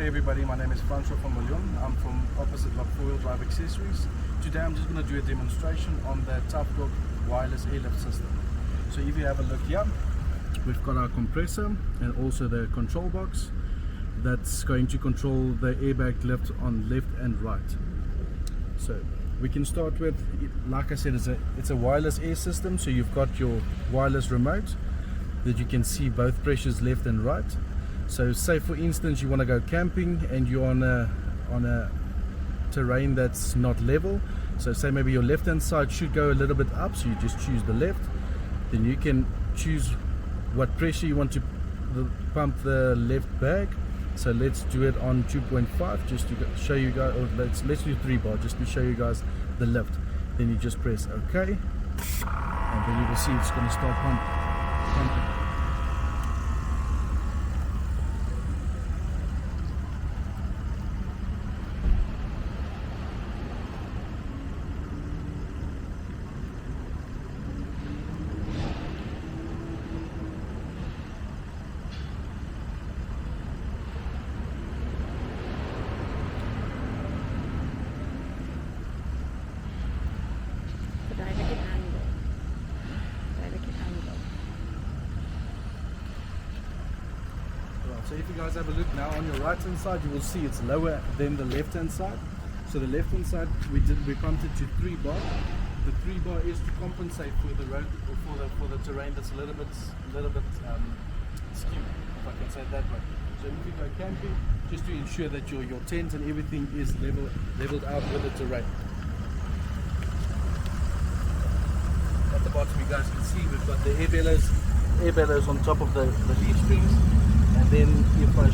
day everybody, my name is Francois from Lyon. I'm from opposite Lock 4-wheel drive accessories. Today I'm just going to do a demonstration on the tactile wireless airlift system. So if you have a look here, we've got our compressor and also the control box that's going to control the airbag lift on left and right. So we can start with, like I said, it's a wireless air system, so you've got your wireless remote that you can see both pressures left and right. So say for instance you want to go camping and you're on a terrain that's not level, so say maybe your left hand side should go a little bit up, so you just choose the left. Then you can choose what pressure you want to pump the left bag. So let's do it on 2.5 just to show you guys, or let's do 3 bar just to show you guys the lift. Then you just press OK, and then you will see it's going to start pumping. So if you guys have a look now on your right hand side, you will see it's lower than the left hand side. So the left hand side we pumped it to 3 bar. The 3 bar is to compensate for the road, or for the terrain that's a little bit skewed, if I can say it that way. So if you go camping, just to ensure that your tent and everything is leveled out with the terrain. At the bottom you guys can see we've got the air bellows on top of the leaf springs. And then if I